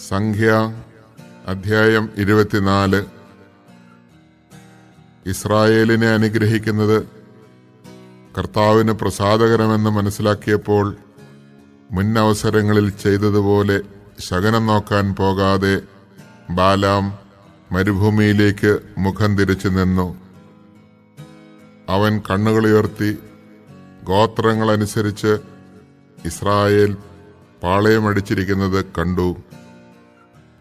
സംഖ്യ അധ്യായം 24. ഇസ്രായേലിനെ അനുഗ്രഹിക്കുന്നത് കർത്താവിന് പ്രസാദകരമെന്ന് മനസ്സിലാക്കിയപ്പോൾ മുന്നവസരങ്ങളിൽ ചെയ്തതുപോലെ ശകുനം നോക്കാൻ പോകാതെ ബാലാം മരുഭൂമിയിലേക്ക് മുഖം തിരിച്ചു നിന്നു. അവൻ കണ്ണുകളുയർത്തി ഗോത്രങ്ങളനുസരിച്ച് ഇസ്രായേൽ പാളയമടിച്ചിരിക്കുന്നത് കണ്ടു.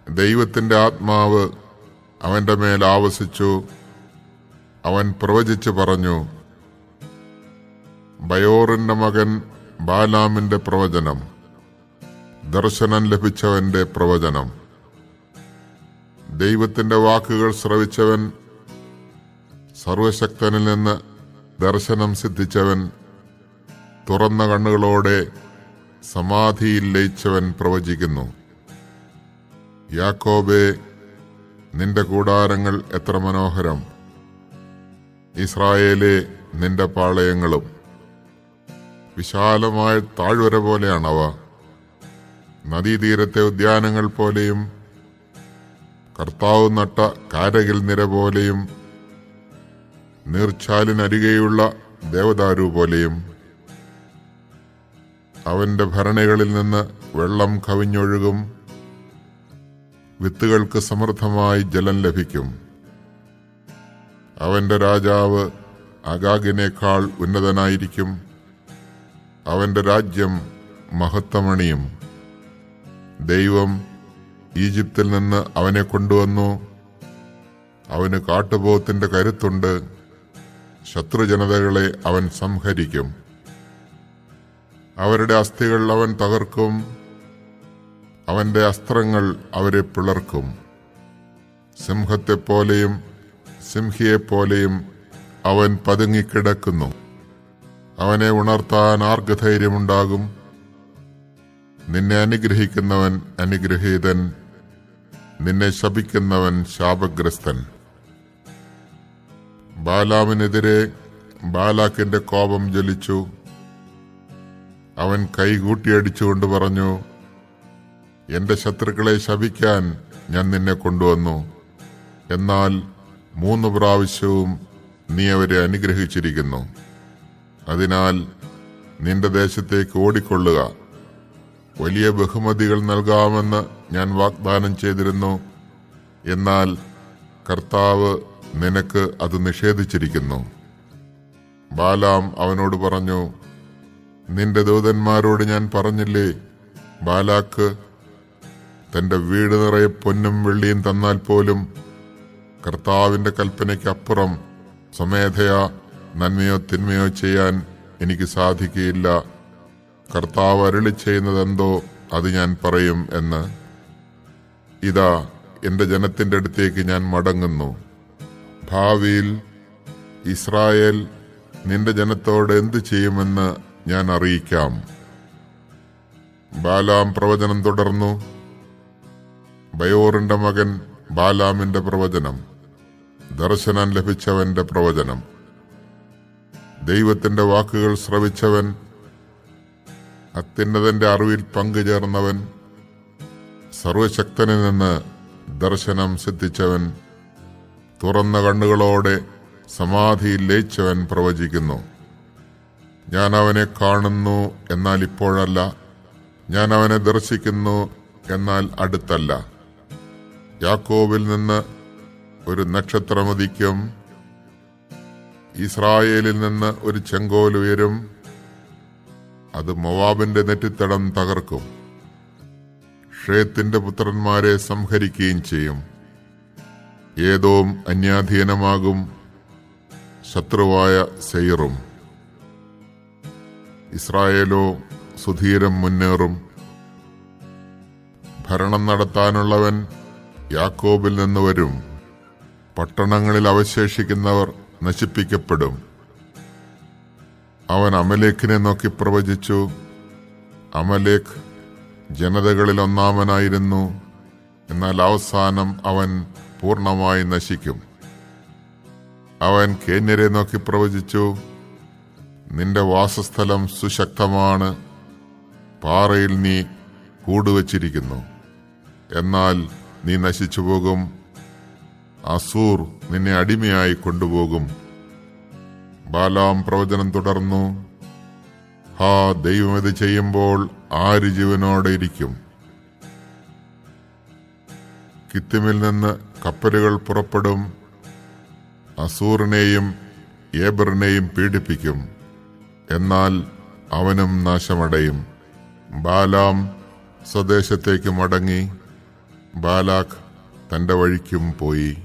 ദൈവത്തിന്റെ ആത്മാവ് അവന്റെ മേൽ ആവസിച്ചു. അവൻ പ്രവചിച്ചു പറഞ്ഞു: ബയോറിന്റെ മകൻ ബാലാമിന്റെ പ്രവചനം, ദർശനം ലഭിച്ചവന്റെ പ്രവചനം. ദൈവത്തിന്റെ വാക്കുകൾ ശ്രവിച്ചവൻ, സർവശക്തനിൽ നിന്ന് ദർശനം സിദ്ധിച്ചവൻ, തുറന്ന കണ്ണുകളോടെ സമാധിയിൽ ലയിച്ചവൻ പ്രവചിക്കുന്നു. യാക്കോബേ, നിന്റെ കൂടാരങ്ങൾ എത്ര മനോഹരം! ഇസ്രായേലേ, നിന്റെ പാളയങ്ങളും വിശാലമായ താഴ്വര പോലെയാണവ. നദീതീരത്തെ ഉദ്യാനങ്ങൾ പോലെയും കർത്താവ് നട്ട കാരകിൽ നിര പോലെയും നീർച്ചാലിനരികെയുള്ള ദേവദാരു പോലെയും. അവന്റെ ഭരണികളിൽ നിന്ന് വെള്ളം കവിഞ്ഞൊഴുകും. വിത്തുകൾക്ക് സമൃദ്ധമായി ജലം ലഭിക്കും. അവന്റെ രാജാവ് അഗാഗിനേക്കാൾ ഉന്നതനായിരിക്കും. അവന്റെ രാജ്യം മഹത്വമണിയും. ദൈവം ഈജിപ്തിൽ നിന്ന് അവനെ കൊണ്ടുവന്നു. അവന് കാട്ടുപോത്തിന്റെ കരുത്തുണ്ട്. ശത്രുജനതകളെ അവൻ സംഹരിക്കും. അവരുടെ അസ്ഥികൾ അവൻ തകർക്കും. അവന്റെ അസ്ത്രങ്ങൾ അവരെ പിളർക്കും. സിംഹത്തെപ്പോലെയും സിംഹിയെപ്പോലെയും അവൻ പതുങ്ങിക്കിടക്കുന്നു. അവനെ ഉണർത്താൻ ആർക്ക് ധൈര്യമുണ്ടാകും? നിന്നെ അനുഗ്രഹിക്കുന്നവൻ അനുഗ്രഹീതൻ, നിന്നെ ശപിക്കുന്നവൻ ശാപഗ്രസ്തൻ. ബാലാമിനെതിരെ ബാലാക്കിന്റെ കോപം ജ്വലിച്ചു. അവൻ കൈകൂട്ടിയടിച്ചുകൊണ്ട് പറഞ്ഞു: എന്റെ ശത്രുക്കളെ ശപിക്കാൻ ഞാൻ നിന്നെ കൊണ്ടുവന്നു. എന്നാൽ 3 പ്രാവശ്യവും നീ അവരെ അനുഗ്രഹിച്ചിരിക്കുന്നു. അതിനാൽ നിന്റെ ദേശത്തേക്ക് ഓടിക്കൊള്ളുക. വലിയ ബഹുമതികൾ നൽകാമെന്ന് ഞാൻ വാഗ്ദാനം ചെയ്തിരുന്നു. എന്നാൽ കർത്താവ് നിനക്ക് അത് നിഷേധിച്ചിരിക്കുന്നു. ബാലാം അവനോട് പറഞ്ഞു: നിന്റെ ദൂതന്മാരോട് ഞാൻ പറഞ്ഞില്ലേ, ബാലാക്ക് തന്റെ വീട് നിറയെ പൊന്നും വെള്ളിയും തന്നാൽ പോലും കർത്താവിന്റെ കൽപ്പനയ്ക്കപ്പുറം സ്വമേധയാ നന്മയോ തിന്മയോ ചെയ്യാൻ എനിക്ക് സാധിക്കുകയില്ല. കർത്താവ് അരുളി ചെയ്യുന്നതെന്തോ അത് ഞാൻ പറയും എന്ന്. ഇതാ, എന്റെ ജനത്തിന്റെ അടുത്തേക്ക് ഞാൻ മടങ്ങുന്നു. ഭാവിയിൽ ഇസ്രായേൽ നിന്റെ ജനത്തോട് എന്തു ചെയ്യുമെന്ന് ഞാൻ അറിയിക്കാം. ബാലാം പ്രവചനം തുടർന്നു. ബയോറിന്റെ മകൻ ബാലാമിന്റെ പ്രവചനം, ദർശനം ലഭിച്ചവന്റെ പ്രവചനം. ദൈവത്തിന്റെ വാക്കുകൾ ശ്രവിച്ചവൻ, അത്യുന്നതന്റെ അറിവിൽ പങ്കുചേർന്നവൻ, സർവശക്തനിൽ നിന്ന് ദർശനം സിദ്ധിച്ചവൻ, തുറന്ന കണ്ണുകളോടെ സമാധിയിൽ ലയിച്ചവൻ പ്രവചിക്കുന്നു. ഞാൻ അവനെ കാണുന്നു, എന്നാൽ ഇപ്പോഴല്ല. ഞാൻ അവനെ ദർശിക്കുന്നു, എന്നാൽ അടുത്തല്ല. യാക്കോബിൽ നിന്ന് ഒരു നക്ഷത്രമുദിക്കും. ഇസ്രായേലിൽ നിന്ന് ഒരു ചെങ്കോൽ ഉയരും. അത് മോവാബിന്റെ നെറ്റിത്തടം തകർക്കും. ഷേത്തിന്റെ പുത്രന്മാരെ സംഹരിക്കുകയും ചെയ്യും. ഏദോം അന്യാധീനമാകും, ശത്രുവായ സെയിറും. ഇസ്രായേലോ സുധീരം മുന്നേറും. ഭരണം നടത്താനുള്ളവൻ യാക്കോബിൽ നിന്ന് വരും. പട്ടണങ്ങളിൽ അവശേഷിക്കുന്നവർ നശിപ്പിക്കപ്പെടും. അവൻ അമലേക്കിനെ നോക്കി പ്രവചിച്ചു. അമലേക്ക് ജനതകളിൽ ഒന്നാമനായിരുന്നു. എന്നാൽ അവസാനം അവൻ പൂർണ്ണമായി നശിക്കും. അവൻ കേന്യരെ നോക്കി പ്രവചിച്ചു. നിന്റെ വാസസ്ഥലം സുശക്തമാണ്. പാറയിൽ നീ കൂടുവച്ചിരിക്കുന്നു. എന്നാൽ നീ നശിച്ചുപോകും. അസൂർ നിന്നെ അടിമയായി കൊണ്ടുപോകും. ബാലാം പ്രവചനം തുടർന്നു, ഹാ, ദൈവം ഇത് ചെയ്യുമ്പോൾ ആര് ജീവനോടെ ഇരിക്കും? കിത്തിമിൽ നിന്ന് കപ്പലുകൾ പുറപ്പെടും, അസൂറിനെയും ഏബറിനെയും പീഡിപ്പിക്കും, എന്നാൽ അവനും നാശമടയും. ബാലാം സ്വദേശത്തേക്ക് മടങ്ങി, ബാലാക്ക് തന്റെ വഴിക്കും പോയി.